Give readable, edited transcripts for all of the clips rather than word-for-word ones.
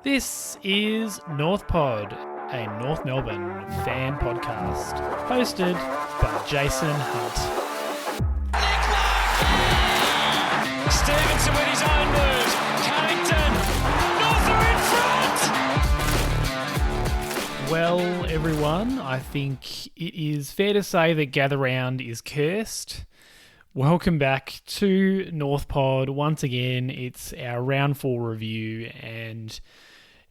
This is North Pod, a North Melbourne fan podcast, hosted by Jason Hunt. Stevenson with his own move. Carrington. North are in front. Well, everyone, I think it is fair to say that Gather Round is cursed. Welcome back to North Pod. Once again, it's our round 4 review, and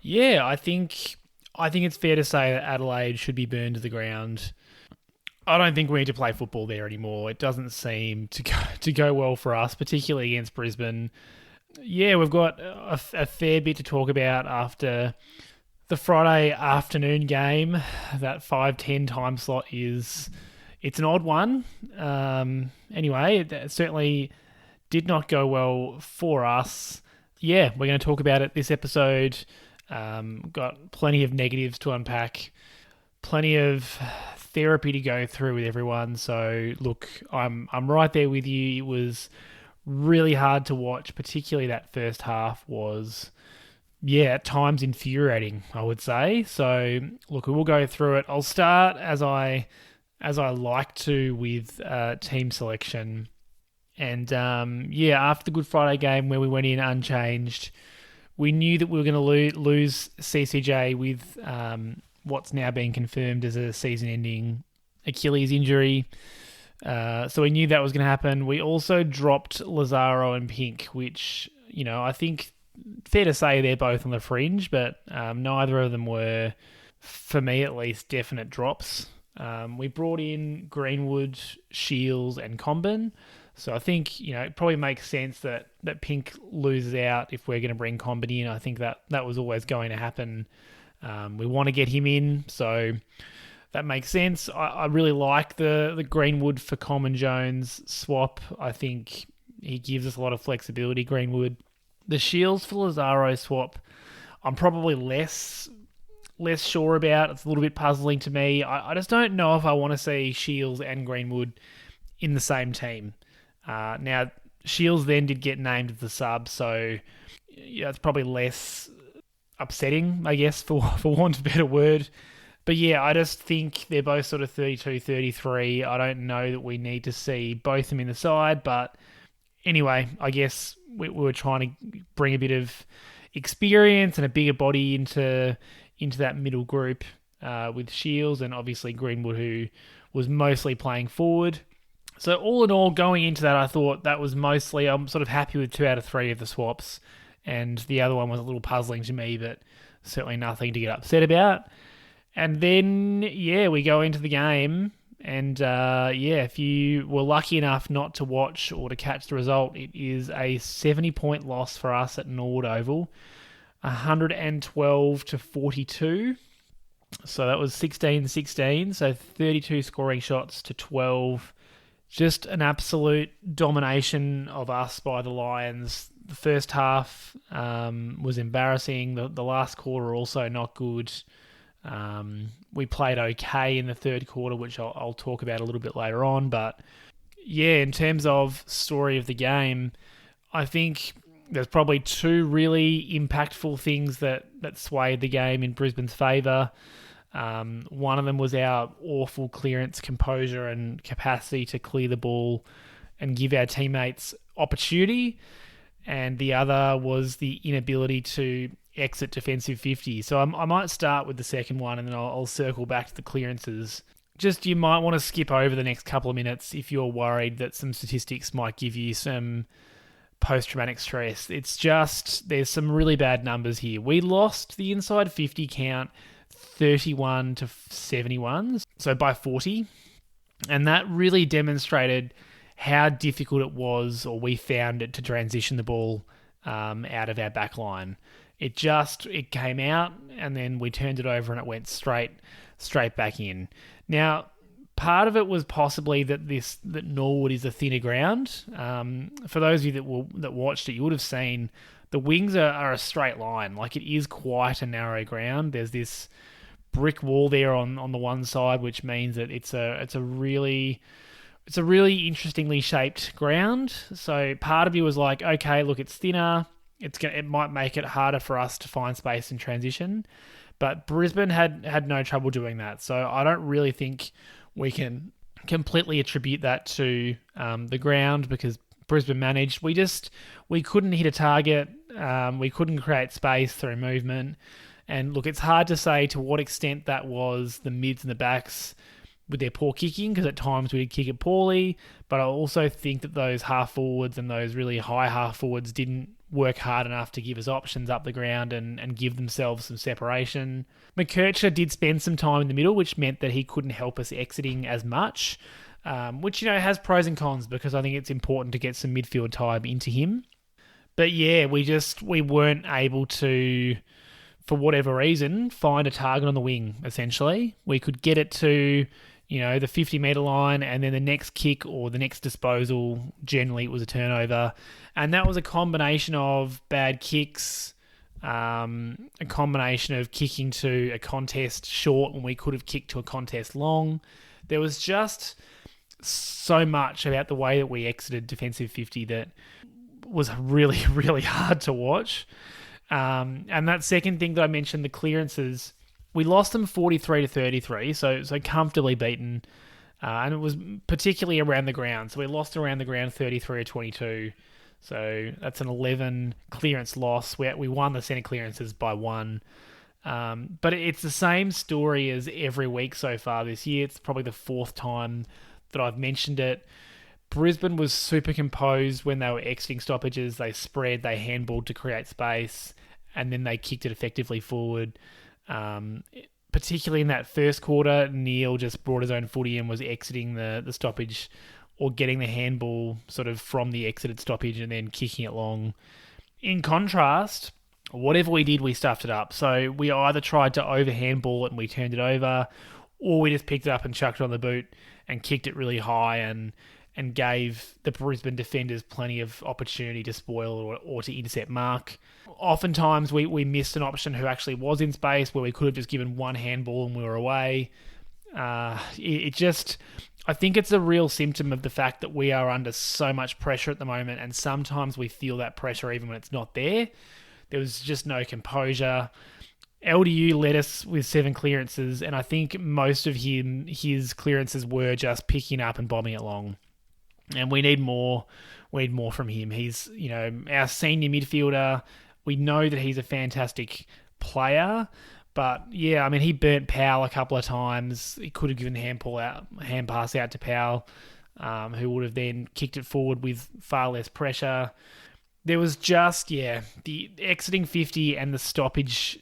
yeah, I think it's fair to say that Adelaide should be burned to the ground. I don't think we need to play football there anymore. It doesn't seem to go well for us, particularly against Brisbane. Yeah, we've got a fair bit to talk about after the Friday afternoon game. That 5:10 time slot it's an odd one. Anyway, it certainly did not go well for us. Yeah, we're going to talk about it this episode. Got plenty of negatives to unpack, plenty of therapy to go through with everyone. So look, I'm right there with you. It was really hard to watch, particularly that first half was, at times infuriating, I would say. So look, we will go through it. I'll start as I like to with team selection. And after the Good Friday game where we went in unchanged, we knew that we were going to lose CCJ with what's now being confirmed as a season-ending Achilles injury. So we knew that was going to happen. We also dropped Lazaro and Pink, which, I think fair to say they're both on the fringe, but neither of them were, for me at least, definite drops. We brought in Greenwood, Sheezel and Comben. So I think, it probably makes sense that Pink loses out if we're going to bring Comben in. I think that was always going to happen. We want to get him in, so that makes sense. I really like the Greenwood for Common Jones swap. I think he gives us a lot of flexibility, Greenwood. The Shields for Lazaro swap, I'm probably less sure about. It's a little bit puzzling to me. I just don't know if I want to see Shields and Greenwood in the same team. Now, Shields then did get named as the sub, so it's probably less upsetting, I guess, for want of a better word. But yeah, I just think they're both sort of 32, 33. I don't know that we need to see both of them in the side, but anyway, I guess we were trying to bring a bit of experience and a bigger body into that middle group with Shields and obviously Greenwood, who was mostly playing forward. So all in all, going into that, I thought that was mostly, I'm sort of happy with 2 out of 3 of the swaps, and the other one was a little puzzling to me, but certainly nothing to get upset about. And then, we go into the game, and if you were lucky enough not to watch or to catch the result, it is a 70-point loss for us at Norwood Oval, 112 to 42. So that was 16-16, so 32 scoring shots to 12. Just an absolute domination of us by the Lions. The first half was embarrassing. The last quarter also not good. We played okay in the third quarter, which I'll talk about a little bit later on. But yeah, in terms of story of the game, I think there's probably 2 really impactful things that swayed the game in Brisbane's favour. One of them was our awful clearance, composure and capacity to clear the ball and give our teammates opportunity. And the other was the inability to exit defensive 50. So I might start with the second one and then I'll circle back to the clearances. Just you might want to skip over the next couple of minutes if you're worried that some statistics might give you some post-traumatic stress. It's just there's some really bad numbers here. We lost the inside 50 count 31 to 71, so by 40. And that really demonstrated how difficult it was, or we found it, to transition the ball out of our back line. It came out and then we turned it over and it went straight back in. Now, part of it was possibly that Norwood is a thinner ground. For those of you that watched it, you would have seen the wings are a straight line. Like, it is quite a narrow ground. There's this brick wall there on the one side, which means that it's a really interestingly shaped ground. So part of you was like, okay, look, it's thinner. it might make it harder for us to find space in transition. But Brisbane had no trouble doing that. So I don't really think we can completely attribute that to the ground, because Brisbane managed. We couldn't hit a target. We couldn't create space through movement. And look, it's hard to say to what extent that was the mids and the backs with their poor kicking, because at times we did kick it poorly. But I also think that those half forwards and those really high half forwards didn't work hard enough to give us options up the ground and give themselves some separation. McKercher did spend some time in the middle, which meant that he couldn't help us exiting as much, which, has pros and cons, because I think it's important to get some midfield time into him. But yeah, we weren't able to, for whatever reason, find a target on the wing, essentially. We could get it to, the 50-metre line, and then the next kick or the next disposal, generally it was a turnover. And that was a combination of bad kicks, a combination of kicking to a contest short when we could have kicked to a contest long. There was just so much about the way that we exited defensive 50 that was really, really hard to watch. And that second thing that I mentioned, the clearances, we lost them 43-33, so comfortably beaten. And it was particularly around the ground. So we lost around the ground 33-22. So that's an 11 clearance loss. We won the centre clearances by 1. But it's the same story as every week so far this year. It's probably the 4th time that I've mentioned it. Brisbane was super composed when they were exiting stoppages. They spread, they handballed to create space, and then they kicked it effectively forward. Particularly in that first quarter, Neil just brought his own footy and was exiting the stoppage, or getting the handball sort of from the exited stoppage and then kicking it long. In contrast, whatever we did, we stuffed it up. So we either tried to over-handball it and we turned it over, or we just picked it up and chucked it on the boot and kicked it really high and gave the Brisbane defenders plenty of opportunity to spoil or to intercept mark. Oftentimes we missed an option who actually was in space, where we could have just given one handball and we were away. I think it's a real symptom of the fact that we are under so much pressure at the moment, and sometimes we feel that pressure even when it's not there. There was just no composure. LDU led us with 7 clearances, and I think most of his clearances were just picking up and bombing it long. And we need more. We need more from him. He's, our senior midfielder. We know that he's a fantastic player, but yeah, he burnt Powell a couple of times. He could have given the hand pass out to Powell, who would have then kicked it forward with far less pressure. There was just, the exiting 50 and the stoppage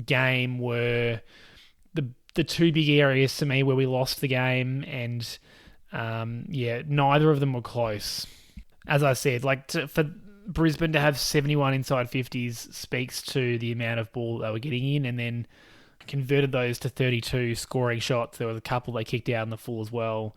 game were the two big areas to me where we lost the game, and neither of them were close. As I said, for Brisbane to have 71 inside 50s speaks to the amount of ball they were getting in, and then converted those to 32 scoring shots. There was a couple they kicked out in the full as well.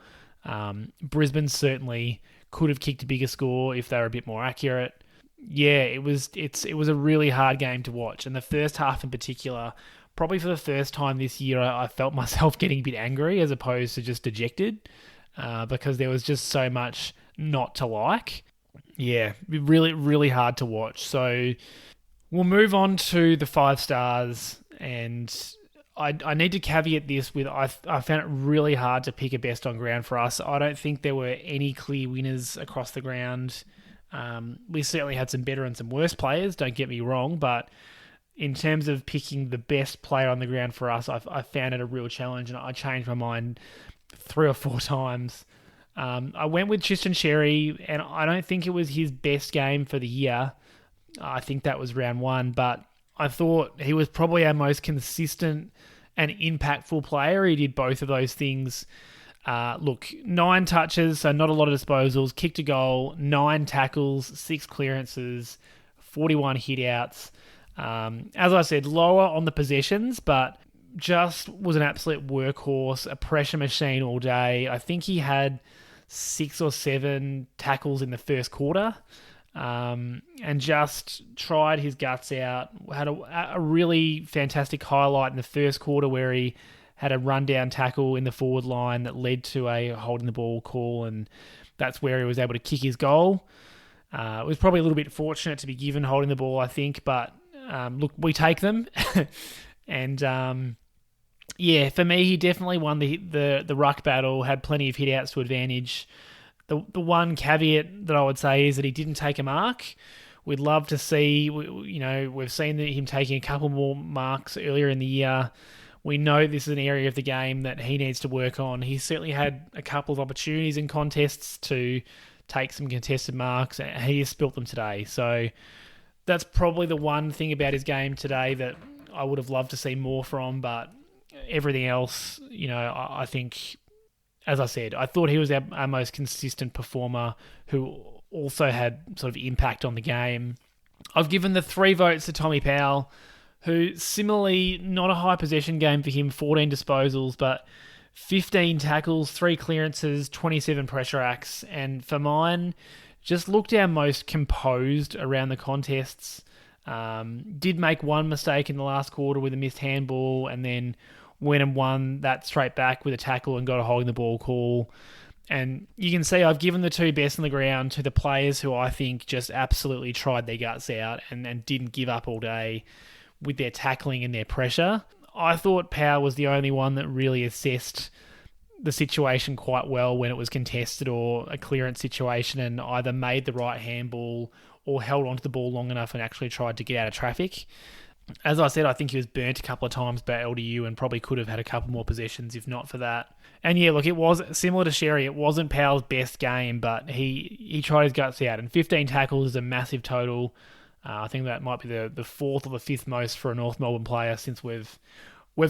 Brisbane certainly could have kicked a bigger score if they were a bit more accurate. Yeah, it was a really hard game to watch, and the first half in particular, probably for the first time this year, I felt myself getting a bit angry as opposed to just dejected, because there was just so much not to like. Yeah, really, really hard to watch. So we'll move on to the 5 stars, and I need to caveat this with I found it really hard to pick a best on ground for us. I don't think there were any clear winners across the ground. We certainly had some better and some worse players, don't get me wrong, but in terms of picking the best player on the ground for us, I found it a real challenge, and I changed my mind 3 or 4 times. I went with Tristan Xerri, and I don't think it was his best game for the year. I think that was round 1, but I thought he was probably our most consistent and impactful player. He did both of those things. 9 touches, so not a lot of disposals, kicked a goal, 9 tackles, 6 clearances, 41 hit-outs. As I said, lower on the possessions, but just was an absolute workhorse, a pressure machine all day. I think he had 6 or 7 tackles in the first quarter, and just tried his guts out. Had a really fantastic highlight in the first quarter where he had a rundown tackle in the forward line that led to a holding the ball call, and that's where he was able to kick his goal. Was probably a little bit fortunate to be given holding the ball, I think, but look, we take them. And for me, he definitely won the ruck battle, had plenty of hit-outs to advantage. The one caveat that I would say is that he didn't take a mark. We'd love to see, we've seen him taking a couple more marks earlier in the year. We know this is an area of the game that he needs to work on. He certainly had a couple of opportunities in contests to take some contested marks, and he has spilt them today. So that's probably the one thing about his game today that I would have loved to see more from, but everything else, I think, as I said, I thought he was our most consistent performer who also had sort of impact on the game. I've given the 3 votes to Tommy Powell, who similarly, not a high possession game for him, 14 disposals, but 15 tackles, 3 clearances, 27 pressure acts, and for mine, just looked our most composed around the contests. Did make one mistake in the last quarter with a missed handball, and then went and won that straight back with a tackle and got a holding the ball call. And you can see I've given the 2 best on the ground to the players who I think just absolutely tried their guts out and didn't give up all day with their tackling and their pressure. I thought Powell was the only one that really assessed the situation quite well when it was contested or a clearance situation, and either made the right handball or held onto the ball long enough and actually tried to get out of traffic. As I said, I think he was burnt a couple of times by LDU and probably could have had a couple more possessions if not for that. And yeah, look, it was similar to Xerri. It wasn't Powell's best game, but he tried his guts out. And 15 tackles is a massive total. I think that might be the 4th or the 5th most for a North Melbourne player since we've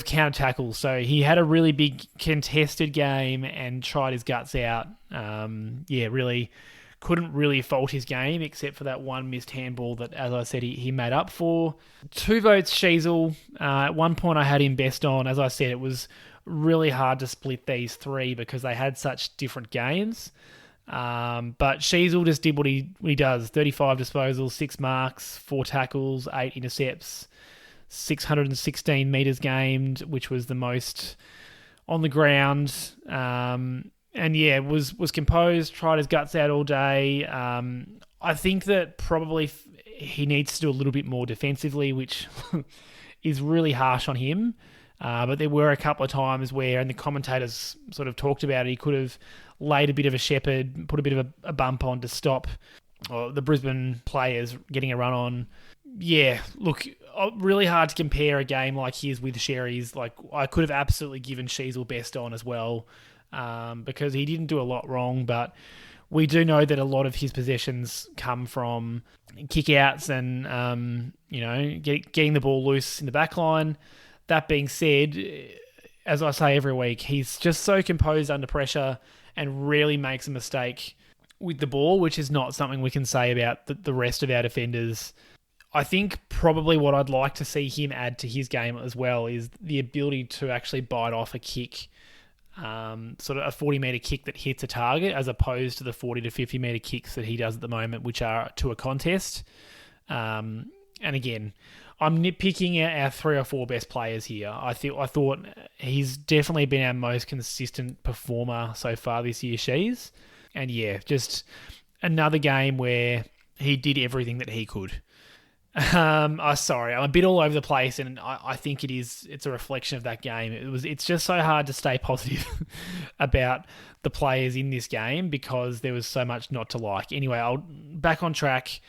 counted tackles. So he had a really big contested game and tried his guts out. Really couldn't really fault his game except for that one missed handball that, as I said, he made up for. 2 votes, Sheezel. At one point I had him best on. As I said, it was really hard to split these 3 because they had such different games. But Sheezel just did what he does. 35 disposals, 6 marks, 4 tackles, 8 intercepts, 616 metres gained, which was the most on the ground. Was composed, tried his guts out all day. I think that probably he needs to do a little bit more defensively, which is really harsh on him. But there were a couple of times where, and the commentators sort of talked about it, he could have laid a bit of a shepherd, put a bit of a bump on to stop the Brisbane players getting a run on. Yeah, look, really hard to compare a game like his with Xerri's. Like, I could have absolutely given Sheezel best on as well, because he didn't do a lot wrong, but we do know that a lot of his possessions come from kick-outs and, getting the ball loose in the back line. That being said, as I say every week, he's just so composed under pressure and rarely makes a mistake with the ball, which is not something we can say about the rest of our defenders. I think probably what I'd like to see him add to his game as well is the ability to actually bite off a kick, sort of a 40-metre kick that hits a target, as opposed to the 40 to 50-metre kicks that he does at the moment, which are to a contest. And again, I'm nitpicking our 3 or 4 best players here. I thought he's definitely been our most consistent performer so far this year, Shees. And yeah, just another game where he did everything that he could. Sorry, I'm a bit all over the place, and I think it's a reflection of that game. It's just so hard to stay positive about the players in this game because there was so much not to like. Anyway, I'll back on track.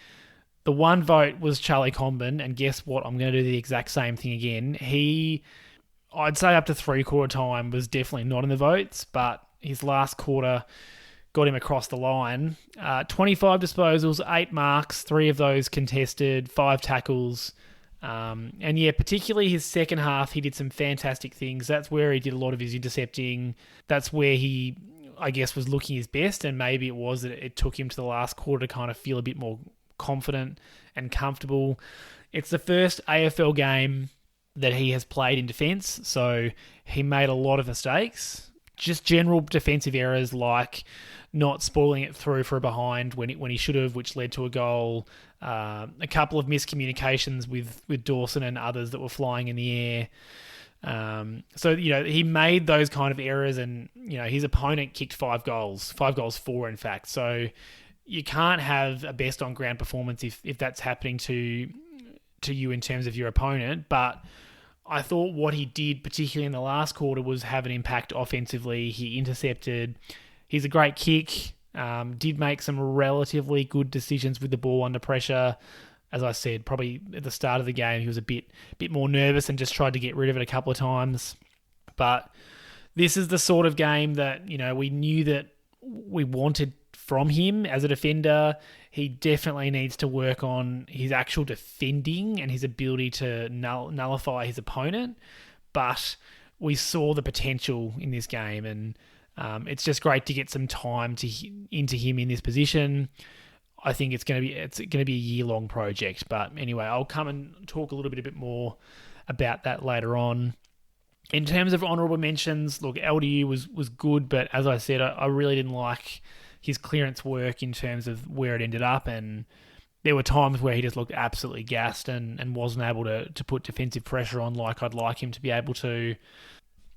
The 1 vote was Charlie Comben, and guess what? I'm going to do the exact same thing again. I'd say up to 3/4 time was definitely not in the votes, but his last quarter got him across the line. 25 disposals, 8 marks, 3 of those contested, 5 tackles. Particularly his second half, he did some fantastic things. That's where he did a lot of his intercepting. That's where he, I guess, was looking his best, and maybe it was that it took him to the last quarter to kind of feel a bit more confident and comfortable. It's the first AFL game that he has played in defence, so he made a lot of mistakes. Just general defensive errors like not spoiling it through for a behind when he should have, which led to a goal. A couple of miscommunications with Dawson and others that were flying in the air. He made those kind of errors, and his opponent kicked 5 goals, 4 in fact. So you can't have a best on ground performance if that's happening to you in terms of your opponent. But I thought what he did, particularly in the last quarter, was have an impact offensively. He intercepted. He's a great kick. Did make some relatively good decisions with the ball under pressure. As I said, probably at the start of the game, he was a bit more nervous and just tried to get rid of it a couple of times. But this is the sort of game that, we knew that we wanted from him as a defender. He definitely needs to work on his actual defending and his ability to nullify his opponent. But we saw the potential in this game, and it's just great to get some time into him in this position. I think it's going to be a year-long project. But anyway, I'll come and talk a little bit more about that later on. In terms of honourable mentions, look, LDU was good, but as I said, I really didn't like his clearance work in terms of where it ended up, and there were times where he just looked absolutely gassed and wasn't able to put defensive pressure on like I'd like him to be able to.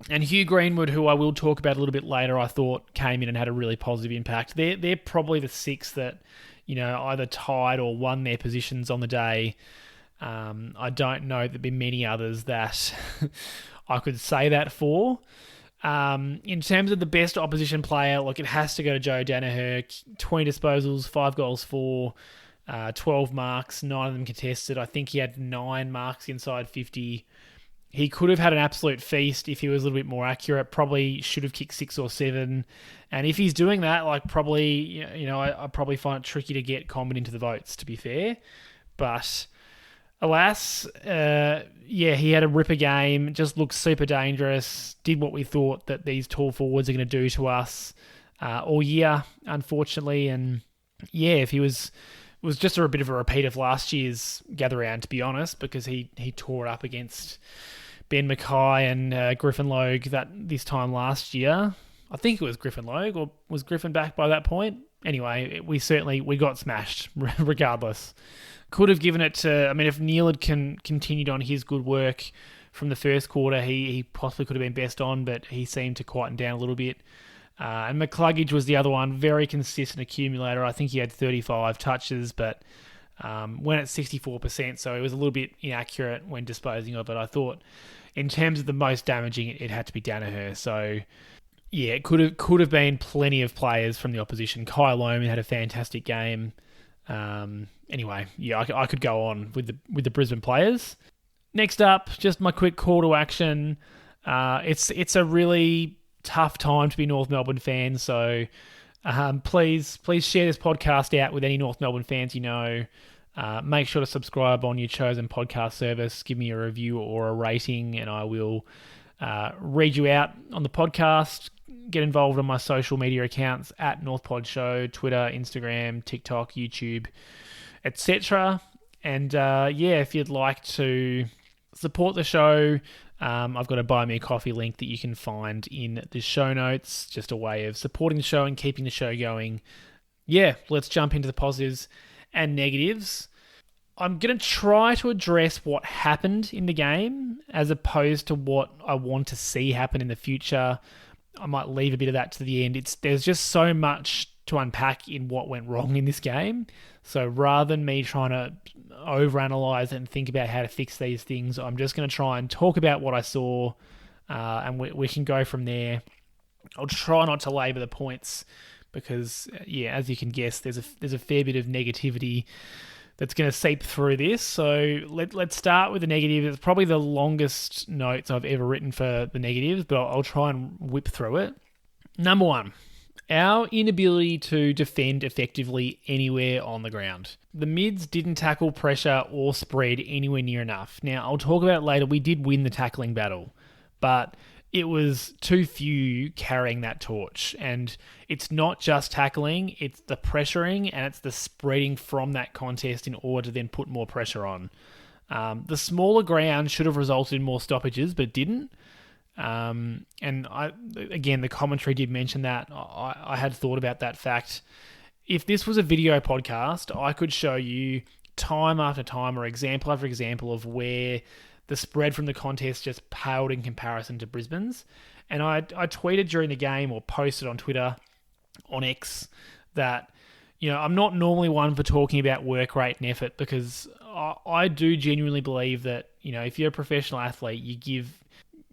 And Hugh Greenwood, who I will talk about a little bit later, I thought came in and had a really positive impact. They're probably the six that, either tied or won their positions on the day. I don't know there'd be many others that I could say that for. In terms of the best opposition player, look, it has to go to Joe Danniher. 20 disposals, 5 goals for, 12 marks, 9 of them contested. I think he had 9 marks inside 50. He could have had an absolute feast if he was a little bit more accurate. Probably should have kicked 6 or 7. And if he's doing that, I probably find it tricky to get Comben into the votes, to be fair. But alas, he had a ripper game, just looked super dangerous, did what we thought that these tall forwards are going to do to us all year, unfortunately. And if he was just a bit of a repeat of last year's gather round, to be honest, because he tore it up against Ben Mackay and Griffin Logue this time last year. I think it was Griffin Logue, or was Griffin back by that point? Anyway, we got smashed regardless. Could have given it to, if Neil had continued on his good work from the first quarter, he possibly could have been best on, but he seemed to quieten down a little bit. And McCluggage was the other one, very consistent accumulator. I think he had 35 touches, but went at 64%, so it was a little bit inaccurate when disposing of it. I thought in terms of the most damaging, it had to be Danniher. So it could have been plenty of players from the opposition. Kyle Lohman had a fantastic game. Anyway, I could go on with the Brisbane players. Next up, just my quick call to action. It's a really tough time to be North Melbourne fans, so please share this podcast out with any North Melbourne fans you know. Make sure to subscribe on your chosen podcast service. Give me a review or a rating, and I will read you out on the podcast. Get involved on my social media accounts at NorthPod Show, Twitter, Instagram, TikTok, YouTube, etc. And if you'd like to support the show, I've got a Buy Me a Coffee link that you can find in the show notes. Just a way of supporting the show and keeping the show going. Let's jump into the positives and negatives. I'm going to try to address what happened in the game as opposed to what I want to see happen in the future. I might leave a bit of that to the end. There's just so much to unpack in what went wrong in this game. So rather than me trying to overanalyze and think about how to fix these things, I'm just going to try and talk about what I saw, and we can go from there. I'll try not to labour the points because, as you can guess, there's a fair bit of negativity that's going to seep through this. So let's start with the negative. It's probably the longest notes I've ever written for the negatives, but I'll try and whip through it. Number 1, our inability to defend effectively anywhere on the ground. The mids didn't tackle pressure or spread anywhere near enough. Now, I'll talk about it later. We did win the tackling battle, but it was too few carrying that torch. And it's not just tackling, it's the pressuring and it's the spreading from that contest in order to then put more pressure on. The smaller ground should have resulted in more stoppages, but it didn't. And the commentary did mention that. I had thought about that fact. If this was a video podcast, I could show you time after time or example after example of where the spread from the contest just paled in comparison to Brisbane's. And I tweeted during the game or posted on Twitter, on X, that I'm not normally one for talking about work rate and effort because I do genuinely believe that, if you're a professional athlete, you give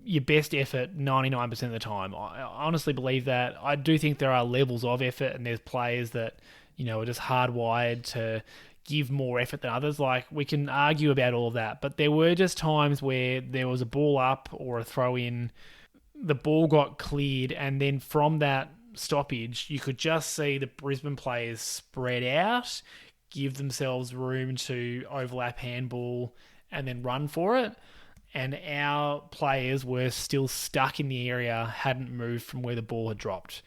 your best effort 99% of the time. I honestly believe that. I do think there are levels of effort and there's players that, are just hardwired to give more effort than others. Like, we can argue about all of that, but there were just times where there was a ball up or a throw in, the ball got cleared, and then from that stoppage, you could just see the Brisbane players spread out, give themselves room to overlap handball and then run for it. And our players were still stuck in the area, hadn't moved from where the ball had dropped.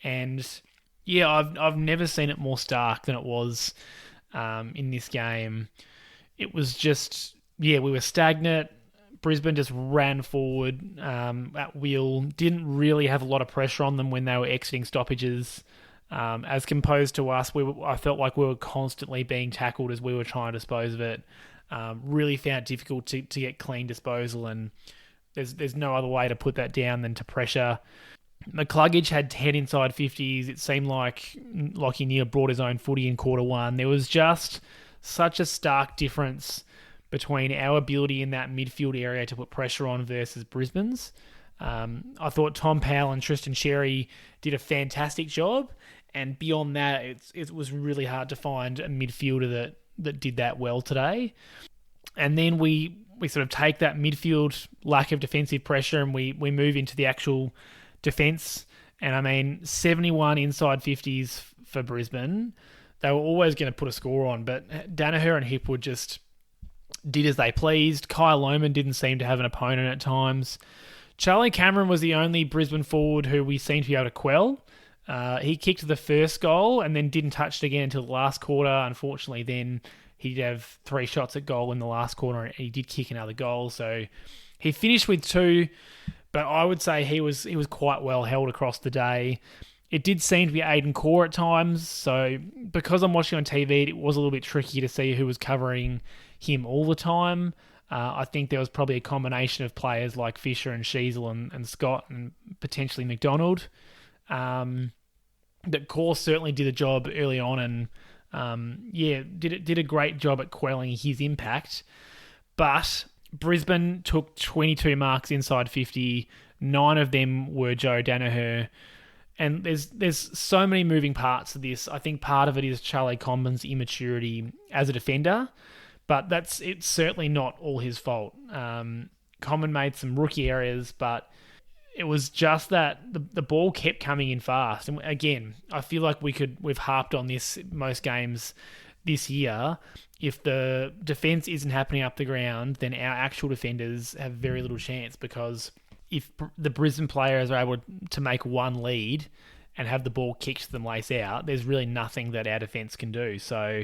And yeah, I've never seen it more stark than it was in this game. It was just, we were stagnant. Brisbane just ran forward at will, didn't really have a lot of pressure on them when they were exiting stoppages. As composed to us, I felt like we were constantly being tackled as we were trying to dispose of it. Really found it difficult to get clean disposal, and there's no other way to put that down than to pressure. McCluggage had 10 inside 50s. It seemed like Lachie Neale brought his own footy in quarter one. There was just such a stark difference between our ability in that midfield area to put pressure on versus Brisbane's. I thought Tom Powell and Tristan Xerri did a fantastic job, and beyond that, it was really hard to find a midfielder that did that well today. And then we sort of take that midfield lack of defensive pressure and we move into the actual defence. And I mean, 71 inside 50s for Brisbane. They were always going to put a score on, but Danniher and Hipwood just did as they pleased. Kyle Lohmann didn't seem to have an opponent at times. Charlie Comben was the only Brisbane forward who we seemed to be able to quell. He kicked the first goal and then didn't touch it again until the last quarter. Unfortunately, then he'd have 3 shots at goal in the last quarter, and he did kick another goal. So he finished with 2, but I would say he was quite well held across the day. It did seem to be Aiden Core at times, so because I'm watching on TV, it was a little bit tricky to see who was covering him all the time. I think there was probably a combination of players like Fisher and Sheezel and Scott and potentially McDonald. That Core certainly did a job early on and did a great job at quelling his impact. But Brisbane took 22 marks inside 50. 9 of them were Joe Danniher. And there's so many moving parts to this. I think part of it is Charlie Comben's immaturity as a defender, but it's certainly not all his fault. Comben made some rookie errors, but it was just that the ball kept coming in fast. And again, I feel like we've harped on this most games this year. If the defense isn't happening up the ground, then our actual defenders have very little chance, because if the Brisbane players are able to make one lead and have the ball kicked to them lace out, there's really nothing that our defence can do. So,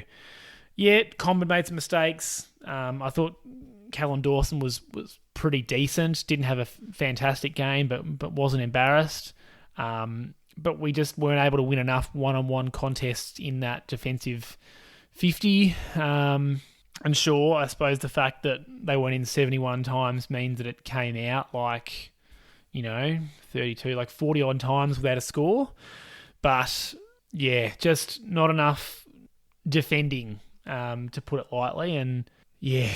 yeah, Comben made some mistakes. I thought Callum Dawson was pretty decent. Didn't have a fantastic game, but wasn't embarrassed. But we just weren't able to win enough one-on-one contests in that defensive 50. And sure, I suppose the fact that they went in 71 times means that it came out like, 32, like 40 odd times without a score. But yeah, just not enough defending, to put it lightly. And yeah,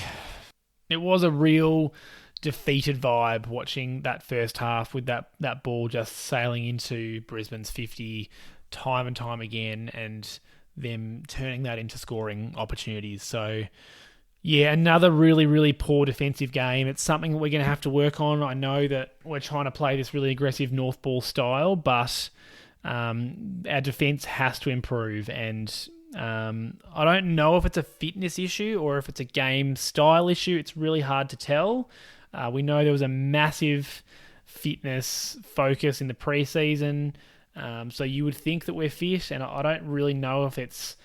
it was a real defeated vibe watching that first half with that ball just sailing into Brisbane's 50 time and time again, and them turning that into scoring opportunities. So yeah, another really, really poor defensive game. It's something that we're going to have to work on. I know that we're trying to play this really aggressive North ball style, but our defence has to improve. And I don't know if it's a fitness issue or if it's a game style issue. It's really hard to tell. We know there was a massive fitness focus in the preseason. So you would think that we're fit, and I don't really know if it's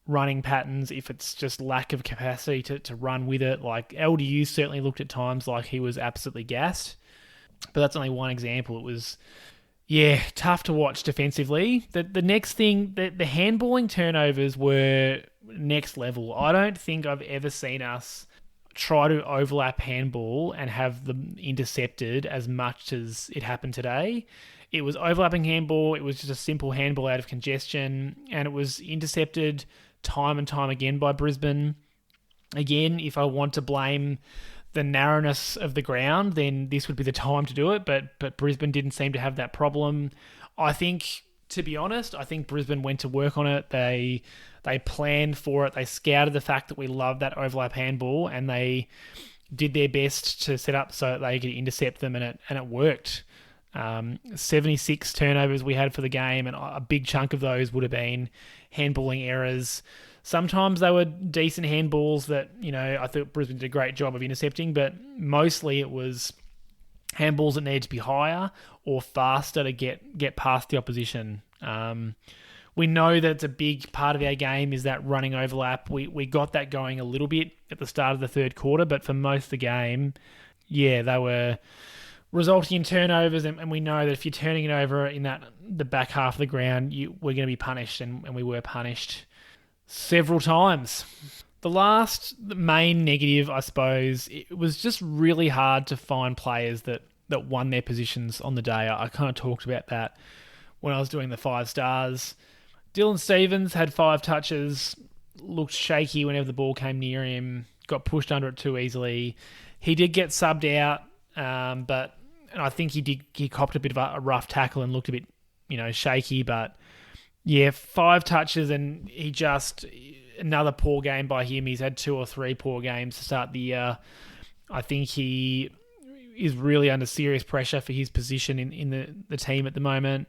running patterns, if it's just lack of capacity to run with it. Like LDU certainly looked at times like he was absolutely gassed, but that's only one example. It was, tough to watch defensively. The next thing, the handballing turnovers were next level. I don't think I've ever seen us try to overlap handball and have them intercepted as much as it happened today. It was overlapping handball. It was just a simple handball out of congestion, and it was intercepted time and time again by Brisbane. Again, if I want to blame the narrowness of the ground, then this would be the time to do it, but Brisbane didn't seem to have that problem. I think, to be honest, I think Brisbane went to work on it. They planned for it. They scouted the fact that we love that overlap handball, and they did their best to set up so that they could intercept them, and it worked. 76 turnovers we had for the game, and a big chunk of those would have been handballing errors. Sometimes they were decent handballs that, I thought Brisbane did a great job of intercepting, but mostly it was handballs that needed to be higher or faster to get past the opposition. We know that it's a big part of our game is that running overlap. We got that going a little bit at the start of the third quarter, but for most of the game, they were resulting in turnovers, and we know that if you're turning it over in the back half of the ground, we're going to be punished, and we were punished several times. The last main negative, I suppose, it was just really hard to find players that won their positions on the day. I kind of talked about that when I was doing the 5 stars. Dylan Stephens had 5 touches, looked shaky whenever the ball came near him, got pushed under it too easily. He did get subbed out, but I think he copped a bit of a rough tackle and looked a bit, shaky, but 5 touches, and he just, another poor game by him. He's had 2 or 3 poor games to start the year. I think he is really under serious pressure for his position in the team at the moment.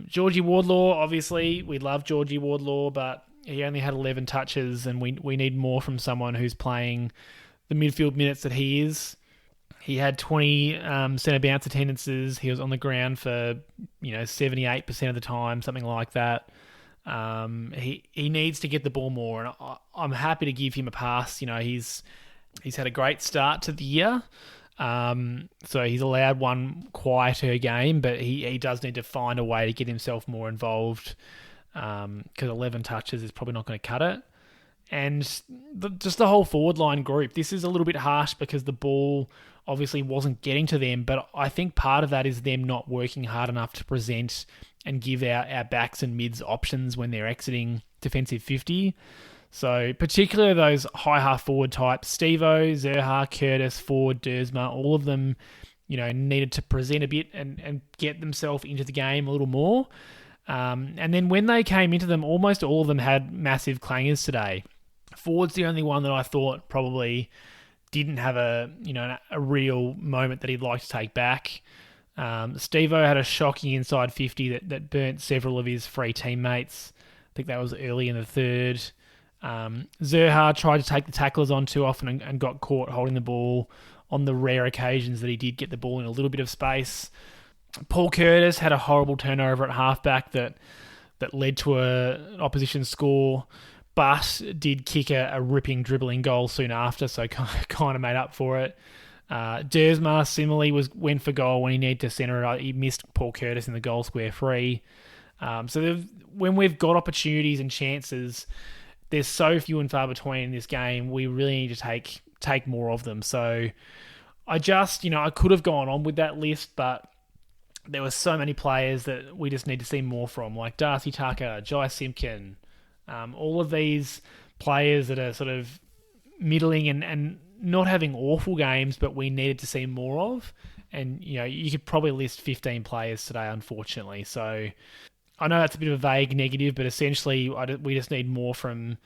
Georgie Wardlaw, obviously, we love Georgie Wardlaw, but he only had 11 touches, and we need more from someone who's playing the midfield minutes that he is. He had 20 centre bounce attendances. He was on the ground for 78% of the time, something like that. He needs to get the ball more, and I'm happy to give him a pass. He's had a great start to the year, so he's allowed one quieter game, but he does need to find a way to get himself more involved, because 11 touches is probably not going to cut it. And just the whole forward line group, this is a little bit harsh because the ball obviously wasn't getting to them, but I think part of that is them not working hard enough to present and give our backs and mids options when they're exiting defensive 50. So particularly those high half forward types, Steve-O, Xerri, Curtis, Ford, Dersma, all of them, needed to present a bit and get themselves into the game a little more. And then when they came into them, almost all of them had massive clangers today. Ford's the only one that I thought probably didn't have a real moment that he'd like to take back. Steve-O had a shocking inside 50 that burnt several of his free teammates. I think that was early in the third. Xerri tried to take the tacklers on too often and got caught holding the ball on the rare occasions that he did get the ball in a little bit of space. Paul Curtis had a horrible turnover at halfback that led to an opposition score, but did kick a ripping dribbling goal soon after, so kind of made up for it. Dersma similarly went for goal when he needed to centre it. He missed Paul Curtis in the goal square free. So when we've got opportunities and chances, there's so few and far between in this game. We really need to take more of them. So I just, I could have gone on with that list, but there were so many players that we just need to see more from, like Darcy Tucker, Jai Simpkin, all of these players that are sort of middling and not having awful games, but we needed to see more of. And, you could probably list 15 players today, unfortunately. So I know that's a bit of a vague negative, but essentially we just need more from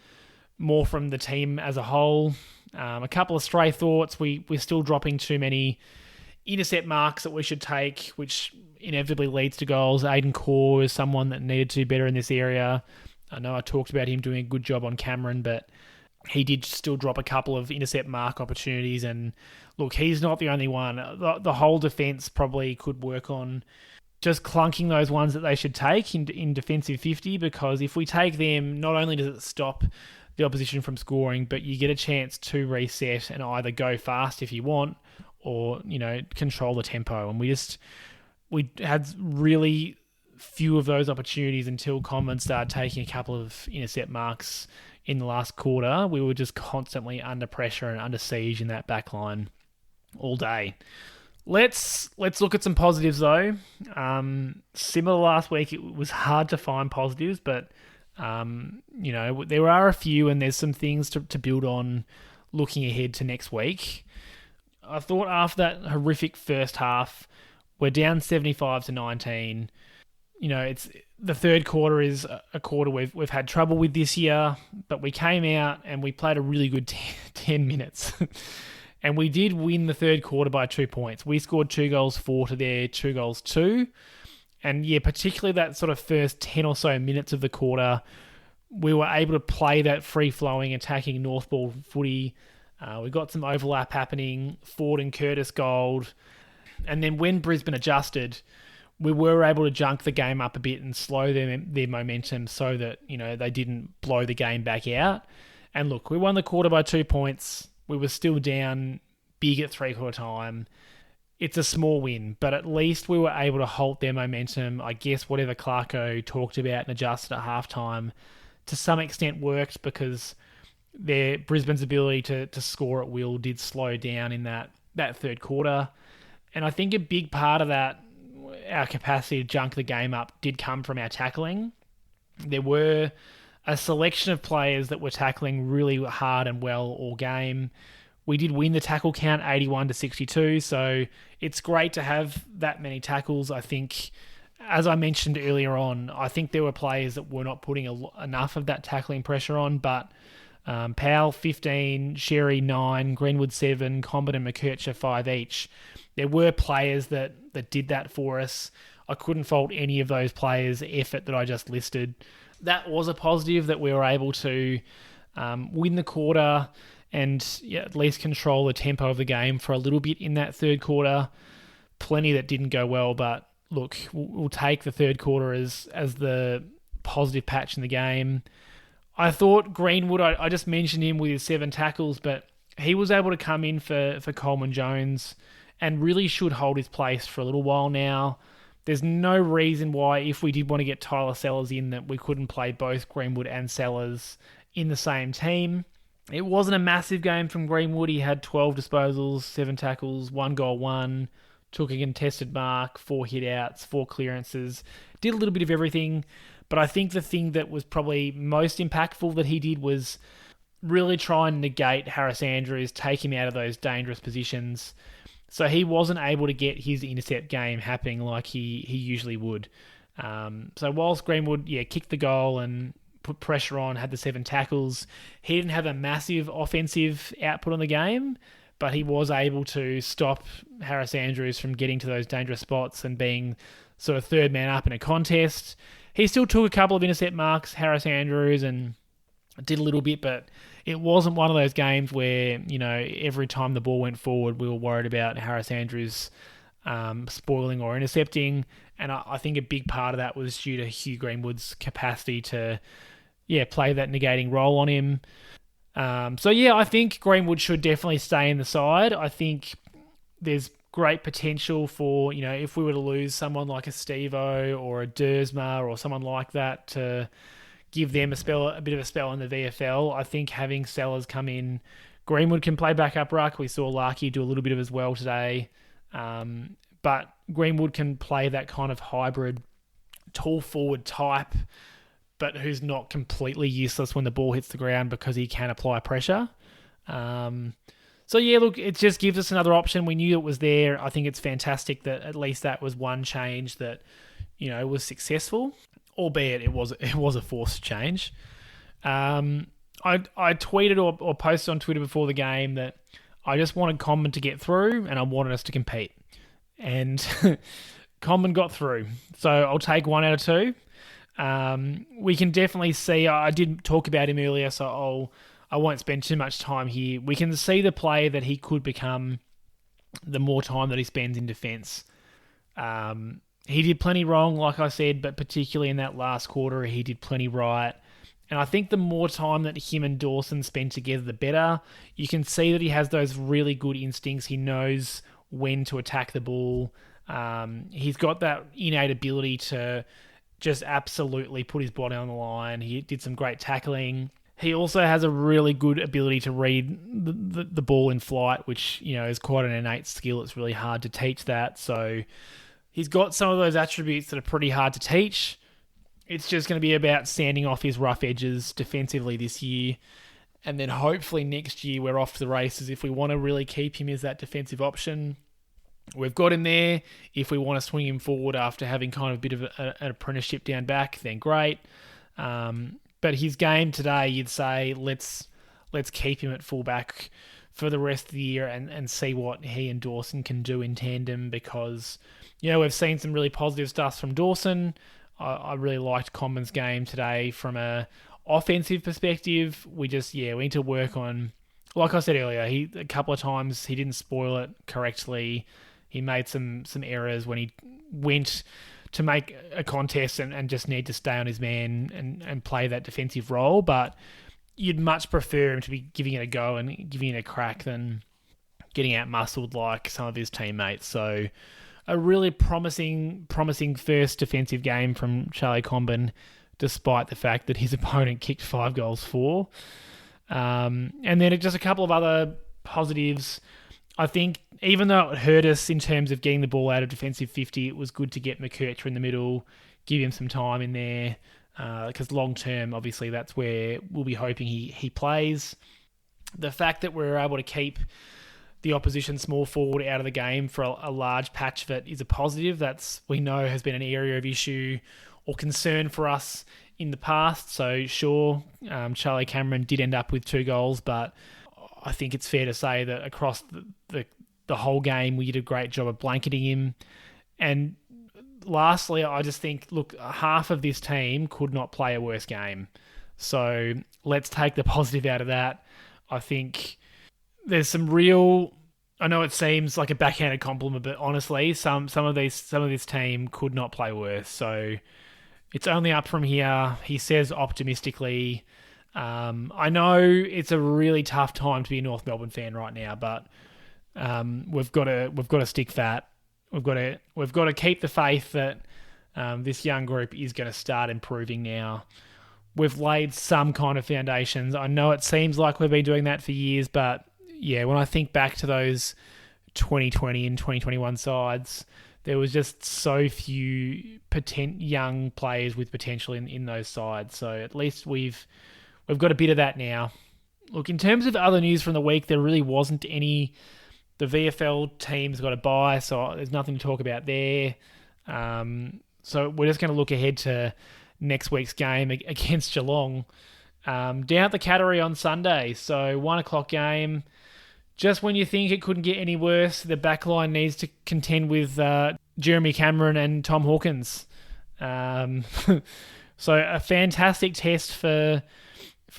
the team as a whole. A couple of stray thoughts. We're still dropping too many intercept marks that we should take, which inevitably leads to goals. Aiden Core is someone that needed to do better in this area. I know I talked about him doing a good job on Cameron, but he did still drop a couple of intercept mark opportunities. And look, he's not the only one. The whole defence probably could work on just clunking those ones that they should take in defensive 50, because if we take them, not only does it stop the opposition from scoring, but you get a chance to reset and either go fast if you want or, control the tempo. And we had really few of those opportunities until Comben started taking a couple of intercept marks, in the last quarter. We were just constantly under pressure and under siege in that back line all day. Let's look at some positives though. Similar last week, it was hard to find positives, but there are a few, and there's some things to build on looking ahead to next week. I thought after that horrific first half, we're down 75-19. It's the third quarter is a quarter we've had trouble with this year, but we came out and we played a really good 10 minutes. And we did win the third quarter by 2 points. We scored 2 goals 4 to their 2 goals 2. And yeah, particularly that sort of first 10 or so minutes of the quarter, we were able to play that free-flowing, attacking North ball footy. We got some overlap happening, Ford and Curtis gold. And then when Brisbane adjusted, we were able to junk the game up a bit and slow their momentum so that, they didn't blow the game back out. And look, we won the quarter by 2 points. We were still down big at three-quarter time. It's a small win, but at least we were able to halt their momentum. I guess whatever Clarko talked about and adjusted at halftime to some extent worked, because Brisbane's ability to score at will did slow down in that third quarter. And I think a big part of that, our capacity to junk the game up, did come from our tackling. There were a selection of players that were tackling really hard and well all game. We did win the tackle count 81-62, so it's great to have that many tackles. I think, as I mentioned earlier on, I think there were players that were not putting enough of that tackling pressure on, but Powell 15, Xerri 9, Greenwood 7, Comben and McKercher 5 each. There were players that did that for us. I couldn't fault any of those players' effort that I just listed. That was a positive, that we were able to win the quarter and at least control the tempo of the game for a little bit in that third quarter. Plenty that didn't go well, but look, we'll take the third quarter as the positive patch in the game. I thought Greenwood, I just mentioned him with his 7 tackles, but he was able to come in for Coleman Jones and really should hold his place for a little while now. There's no reason why, if we did want to get Tyler Sellers in, that we couldn't play both Greenwood and Sellers in the same team. It wasn't a massive game from Greenwood. He had 12 disposals, 7 tackles, 1 goal, 1, took a contested mark, 4 hit-outs, 4 clearances, did a little bit of everything. But I think the thing that was probably most impactful that he did was really try and negate Harris Andrews, take him out of those dangerous positions. So he wasn't able to get his intercept game happening like he usually would. So whilst Greenwood, kicked the goal and put pressure on, had the 7 tackles, he didn't have a massive offensive output on the game, but he was able to stop Harris Andrews from getting to those dangerous spots and being sort of third man up in a contest. He still took a couple of intercept marks, Harris Andrews, and did a little bit, but it wasn't one of those games where, every time the ball went forward, we were worried about Harris Andrews spoiling or intercepting. And I think a big part of that was due to Hugh Greenwood's capacity to, play that negating role on him. I think Greenwood should definitely stay in the side. I think there's great potential for, if we were to lose someone like a Steve-O or a Dersma or someone like that, to give them a bit of a spell in the VFL. I think having Sellers come in, Greenwood can play backup ruck. We saw Larkey do a little bit of as well today. But Greenwood can play that kind of hybrid tall forward type, but who's not completely useless when the ball hits the ground because he can apply pressure. It just gives us another option. We knew it was there. I think it's fantastic that at least that was one change that, was successful, albeit it was a forced change. I tweeted or posted on Twitter before the game that I just wanted Comben to get through and I wanted us to compete. And Comben got through. So I'll take 1 out of 2. We can definitely see, I did talk about him earlier, so I won't spend too much time here. We can see the player that he could become the more time that he spends in defence. He did plenty wrong, like I said, but particularly in that last quarter, he did plenty right. And I think the more time that him and Dawson spend together, the better. You can see that he has those really good instincts. He knows when to attack the ball. He's got that innate ability to just absolutely put his body on the line. He did some great tackling. He also has a really good ability to read the ball in flight, which, is quite an innate skill. It's really hard to teach that. So he's got some of those attributes that are pretty hard to teach. It's just going to be about sanding off his rough edges defensively this year. And then hopefully next year we're off to the races if we want to really keep him as that defensive option. We've got him there. If we want to swing him forward after having kind of a bit of an apprenticeship down back, then great. But his game today, you'd say, let's keep him at fullback for the rest of the year and see what he and Dawson can do in tandem, because, we've seen some really positive stuff from Dawson. I really liked Comben's game today from a offensive perspective. We need to work on, like I said earlier, a couple of times he didn't spoil it correctly. He made some errors when he went to make a contest and just need to stay on his man and play that defensive role. But you'd much prefer him to be giving it a go and giving it a crack than getting out-muscled like some of his teammates. So a really promising first defensive game from Charlie Comben, despite the fact that his opponent kicked 5 goals for. And then just a couple of other positives. I think even though it hurt us in terms of getting the ball out of defensive 50, it was good to get McKercher in the middle, give him some time in there, because long term, obviously, that's where we'll be hoping he plays. The fact that we're able to keep the opposition small forward out of the game for a large patch of it is a positive. That's, we know, has been an area of issue or concern for us in the past. So sure, Charlie Cameron did end up with 2 goals, but I think it's fair to say that across the whole game, we did a great job of blanketing him. And lastly, I just think, look, half of this team could not play a worse game. So let's take the positive out of that. I think there's some real, I know it seems like a backhanded compliment, but honestly, some of this team could not play worse. So it's only up from here. He says optimistically. I know it's a really tough time to be a North Melbourne fan right now, but we've got to stick fat. We've got to keep the faith that this young group is going to start improving now. We've laid some kind of foundations. I know it seems like we've been doing that for years, but yeah, when I think back to those 2020 and 2021 sides, there was just so few young players with potential in those sides. So at least we've got a bit of that now. Look, in terms of other news from the week, there really wasn't any. The VFL team's got a bye, so there's nothing to talk about there. So we're just going to look ahead to next week's game against Geelong. Down at the Cattery on Sunday, so 1:00 game. Just when you think it couldn't get any worse, the backline needs to contend with Jeremy Cameron and Tom Hawkins. So a fantastic test for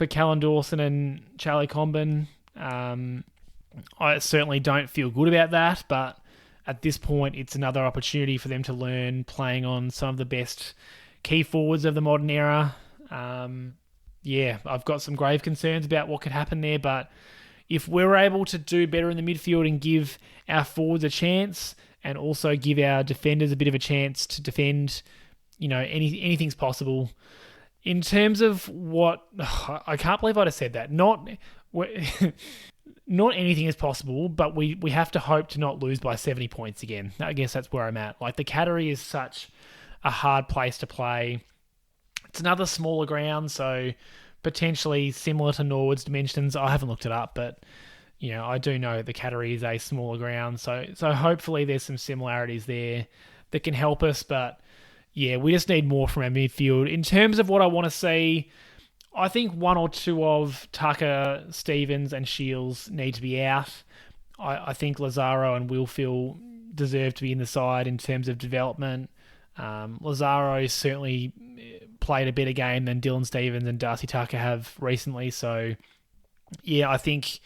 Callan Dawson and Charlie Comben. I certainly don't feel good about that, but at this point, it's another opportunity for them to learn playing on some of the best key forwards of the modern era. I've got some grave concerns about what could happen there, but if we're able to do better in the midfield and give our forwards a chance and also give our defenders a bit of a chance to defend, anything's possible. In terms of what... I can't believe I'd have said that. Not anything is possible, but we have to hope to not lose by 70 points again. I guess that's where I'm at. Like, the Cattery is such a hard place to play. It's another smaller ground, so potentially similar to Norwood's dimensions. I haven't looked it up, but I do know the Cattery is a smaller ground, so hopefully there's some similarities there that can help us. But yeah, we just need more from our midfield. In terms of what I want to see, I think 1 or 2 of Tucker, Stevens and Shields need to be out. I think Lazaro and Wilfield deserve to be in the side in terms of development. Lazaro certainly played a better game than Dylan Stevens and Darcy Tucker have recently. So, yeah, I think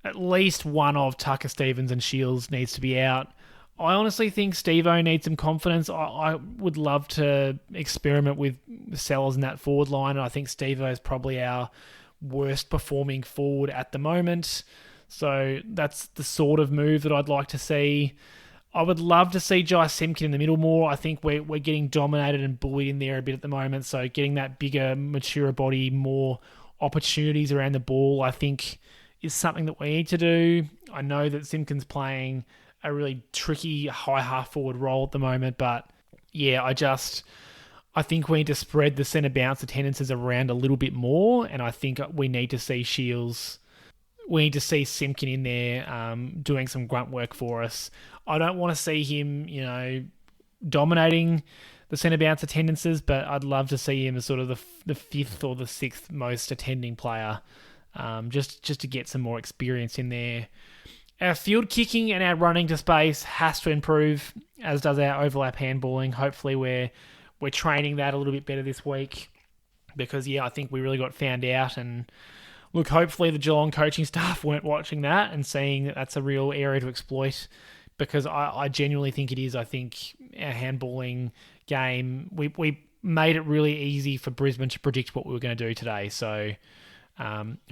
at least 1 of Tucker, Stevens and Shields needs to be out. I honestly think Steve-O needs some confidence. I would love to experiment with Sellers in that forward line, and I think Steve-O is probably our worst performing forward at the moment. So that's the sort of move that I'd like to see. I would love to see Jai Simpkin in the middle more. I think we're getting dominated and bullied in there a bit at the moment, so getting that bigger, mature body more opportunities around the ball, I think, is something that we need to do. I know that Simpkin's playing a really tricky high half-forward role at the moment, but yeah, I think we need to spread the centre bounce attendances around a little bit more, and I think we need to see Shields. We need to see Simpkin in there doing some grunt work for us. I don't want to see him, dominating the centre bounce attendances, but I'd love to see him as sort of the fifth or the sixth most attending player, just to get some more experience in there. Our field kicking and our running to space has to improve, as does our overlap handballing. Hopefully we're training that a little bit better this week, because I think we really got found out. And look, hopefully the Geelong coaching staff weren't watching that and seeing that that's a real area to exploit, because I genuinely think it is. I think our handballing game, we made it really easy for Brisbane to predict what we were going to do today. So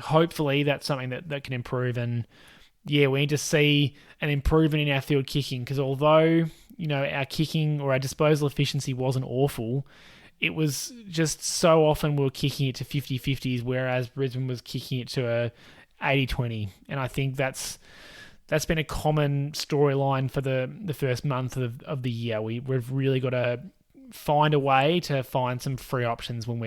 hopefully that's something that can improve. And we need to see an improvement in our field kicking, because although our kicking or our disposal efficiency wasn't awful, it was just so often we were kicking it to 50-50s, whereas Brisbane was kicking it to a 80-20. And I think that's been a common storyline for the first month of the year. We've really got to find a way to find some free options when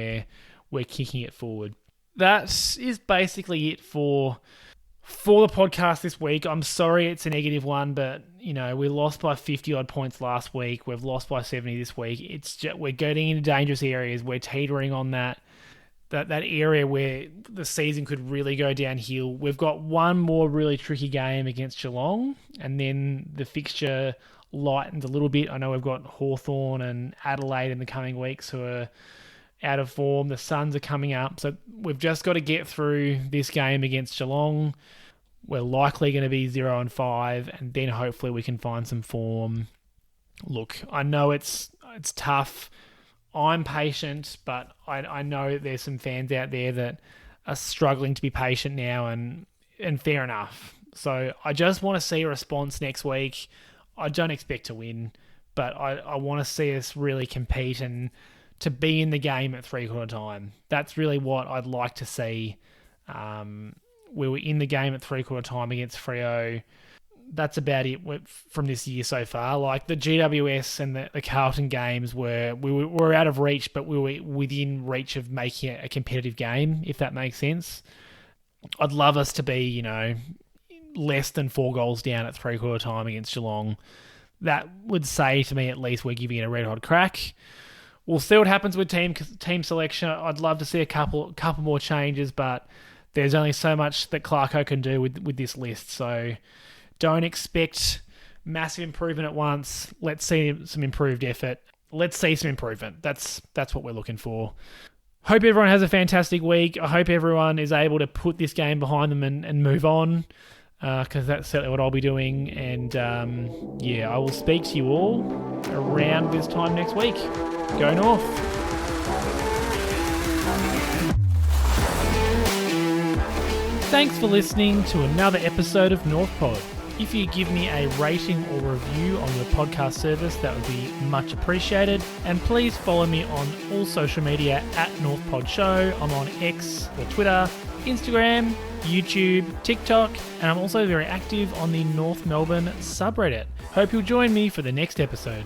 we're kicking it forward. That is basically it for the podcast this week. I'm sorry it's a negative one, but we lost by 50 odd points last week. We've lost by 70 this week. It's just, we're getting into dangerous areas. We're teetering on that area where the season could really go downhill. We've got one more really tricky game against Geelong, and then the fixture lightens a little bit. I know we've got Hawthorn and Adelaide in the coming weeks who are out of form. The Suns are coming up. So we've just got to get through this game against Geelong. We're likely going to be 0-5, and then hopefully we can find some form. Look, I know it's tough. I'm patient, but I know there's some fans out there that are struggling to be patient now, and fair enough. So I just want to see a response next week. I don't expect to win, but I want to see us really compete and to be in the game at three-quarter time. That's really what I'd like to see. We were in the game at three-quarter time against Freo. That's about it from this year so far. Like the GWS and the Carlton games we were out of reach, but we were within reach of making it a competitive game, if that makes sense. I'd love us to be, less than 4 goals down at three-quarter time against Geelong. That would say to me at least we're giving it a red-hot crack. We'll see what happens with team selection. I'd love to see a couple more changes, but there's only so much that Clarko can do with this list. So don't expect massive improvement at once. Let's see some improved effort. Let's see some improvement. That's what we're looking for. Hope everyone has a fantastic week. I hope everyone is able to put this game behind them and move on, because that's certainly what I'll be doing. And I will speak to you all around this time next week. Go North. Thanks for listening to another episode of North Pod. If you give me a rating or review on your podcast service, that would be much appreciated. And please follow me on all social media at North Pod Show. I'm on X or Twitter, Instagram, YouTube, TikTok, and I'm also very active on the North Melbourne subreddit. Hope you'll join me for the next episode.